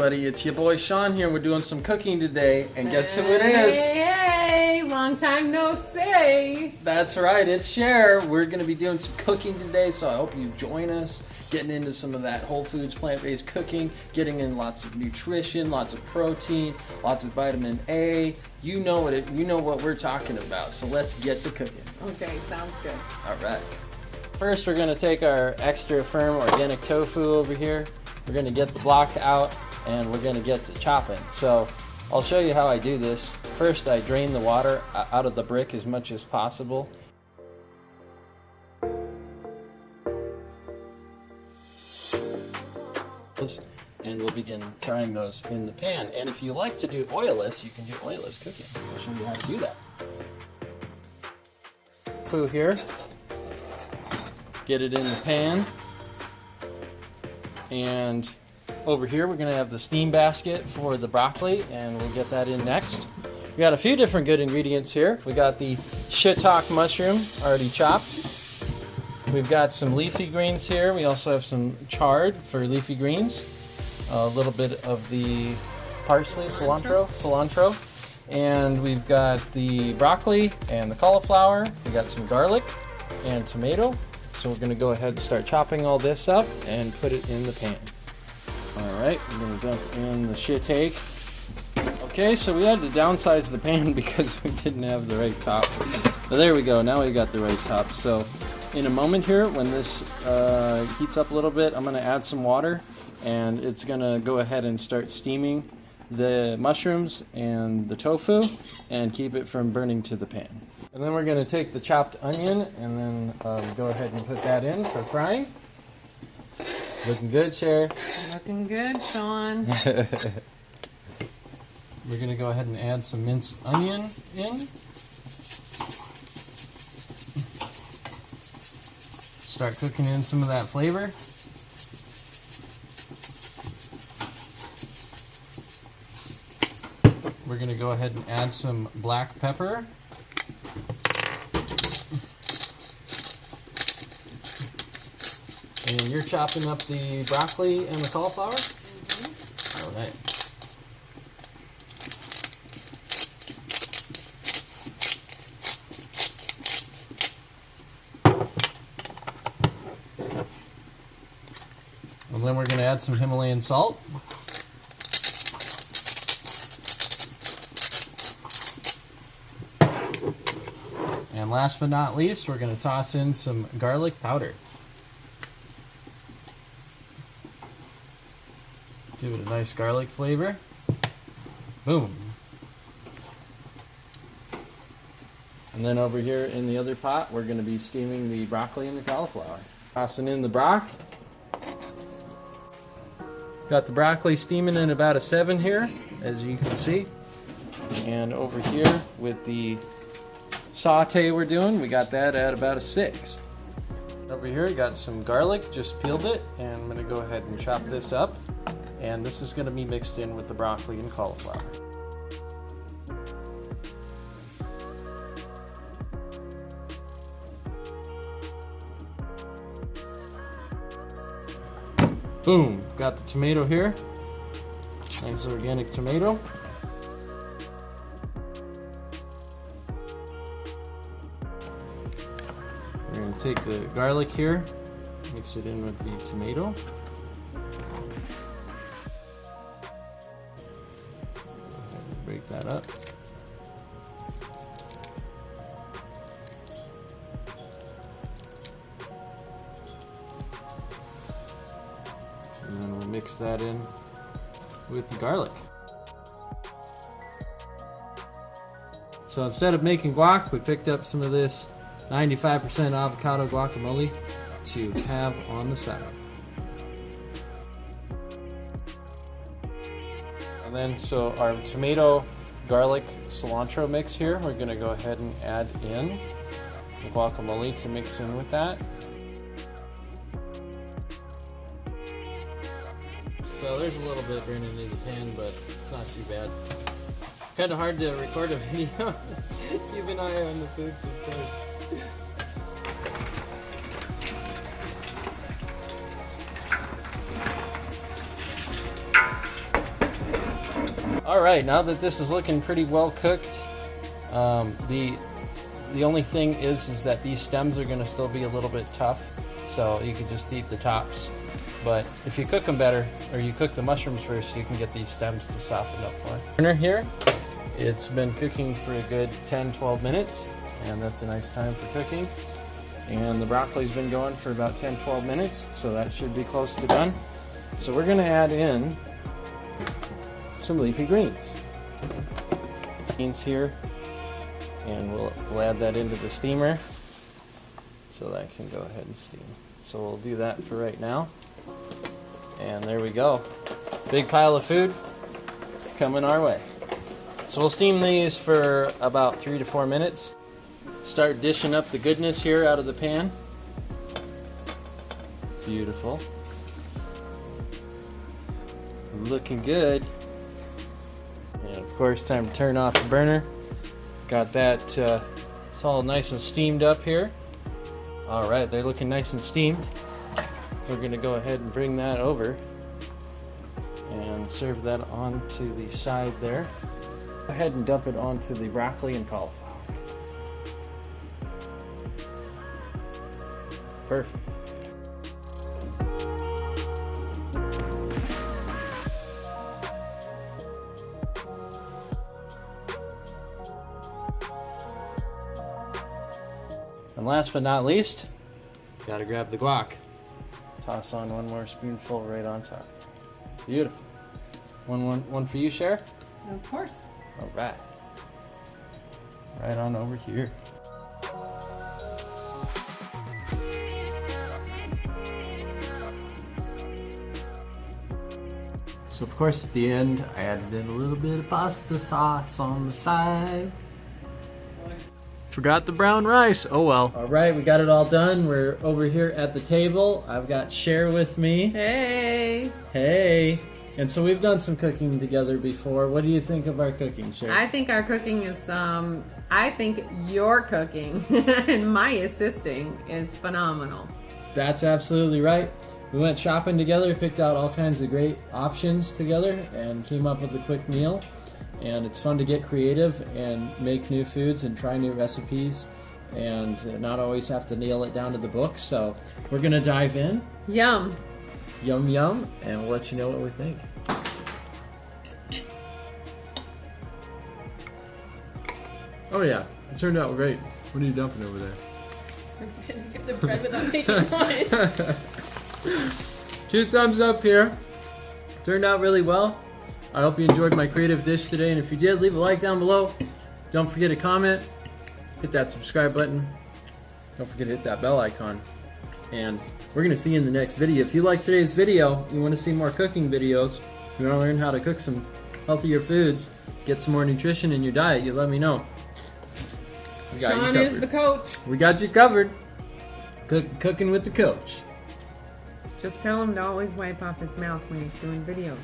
everybody, it's your boy Shawn here. We're doing some cooking today, and guess who it is? Hey, long time no see. That's right, it's Cher. We're going to be doing some cooking today, so I hope you join us. Getting into some of that whole foods, plant-based cooking, getting in lots of nutrition, lots of protein, lots of vitamin A. You know what we're talking about, so let's get to cooking. Okay, sounds good. All right. First, we're going to take our extra firm organic tofu over here. We're going to get the block out, and we're going to get to chopping. So I'll show you how I do this. First, I drain the water out of the brick as much as possible. And we'll begin frying those in the pan. And if you like to do oilless, you can do oilless cooking. I'll show you how to do that. Tofu here. Get it in the pan. And over here we're going to have the steam basket for the broccoli, and we'll get that in next. We got a few different good ingredients here. We got the shiitake mushroom already chopped. We've got some leafy greens here. We also have some chard for leafy greens. A little bit of the parsley, cilantro. And we've got the broccoli and the cauliflower. We got some garlic and tomato. So we're going to go ahead and start chopping all this up and put it in the pan. Alright, we're going to dump in the shiitake. Okay, so we had to downsize the pan because we didn't have the right top. But there we go, now we got the right top. So in a moment here, when this heats up a little bit, I'm going to add some water, and it's going to go ahead and start steaming the mushrooms and the tofu and keep it from burning to the pan. And then we're going to take the chopped onion and then go ahead and put that in for frying. Looking good, Cher. Looking good, Shawn. We're going to go ahead and add some minced onion in. Start cooking in some of that flavor. We're going to go ahead and add some black pepper. And you're chopping up the broccoli and the cauliflower? Mm-hmm. All right. And then we're going to add some Himalayan salt. And last but not least, we're going to toss in some garlic powder. Give it a nice garlic flavor. Boom. And then over here in the other pot, we're going to be steaming the broccoli and the cauliflower. Tossing in the brock. Got the broccoli steaming in about a 7 here, as you can see. And over here with the saute we're doing, we got that at about a 6. Over here, got some garlic, just peeled it, and I'm going to go ahead and chop this up. And this is going to be mixed in with the broccoli and cauliflower. Boom! Got the tomato here. Nice organic tomato. We're going to take the garlic here, mix it in with the tomato. Break that up. And then we'll mix that in with the garlic. So instead of making guac, we picked up some of this 95% avocado guacamole to have on the side. And then, so our tomato, garlic, cilantro mix here, we're going to go ahead and add in the guacamole to mix in with that. So there's a little bit burning in the pan, but it's not too bad. Kind of hard to record a video. Keep an eye on the food sometimes. All right, now that this is looking pretty well cooked, the only thing is that these stems are going to still be a little bit tough, so you can just eat the tops. But if you cook them better, or you cook the mushrooms first, you can get these stems to soften up more. Burner here, it's been cooking for a good 10-12 minutes, and that's a nice time for cooking. And the broccoli's been going for about 10-12 minutes, so that should be close to done. So we're going to add in some leafy greens. Beans here, and we'll add that into the steamer so that can go ahead and steam. So we'll do that for right now. And there we go. Big pile of food coming our way. So we'll steam these for about 3 to 4 minutes. Start dishing up the goodness here out of the pan. Beautiful. Looking good. And of course, time to turn off the burner. Got that it's all nice and steamed up here. All right, they're looking nice and steamed. We're gonna go ahead and bring that over and serve that onto the side there. Go ahead and dump it onto the broccoli and cauliflower. Perfect. And last but not least, gotta grab the guac. Toss on one more spoonful right on top. Beautiful. One for you, Cher? Of course. All right. Right on over here. So of course at the end, I added in a little bit of pasta sauce on the side. Forgot the brown rice. Oh well. All right, we got it all done. We're over here at the table. I've got Cher with me. Hey. Hey. And so we've done some cooking together before. What do you think of our cooking, Cher? I think our cooking is, I think your cooking and my assisting is phenomenal. That's absolutely right. We went shopping together, picked out all kinds of great options together, and came up with a quick meal. And it's fun to get creative and make new foods and try new recipes and not always have to nail it down to the book. So we're gonna dive in. Yum. Yum yum, and we'll let you know what we think. Oh yeah, it turned out great. What are you dumping over there? Get the bread without making noise. 2 thumbs up here. Turned out really well. I hope you enjoyed my creative dish today, and if you did, leave a like down below. Don't forget to comment, hit that subscribe button. Don't forget to hit that bell icon. And we're gonna see you in the next video. If you like today's video, you wanna see more cooking videos, you wanna learn how to cook some healthier foods, get some more nutrition in your diet, you let me know. We got Shawn you is the coach. We got you covered. Cooking with the coach. Just tell him to always wipe off his mouth when he's doing videos.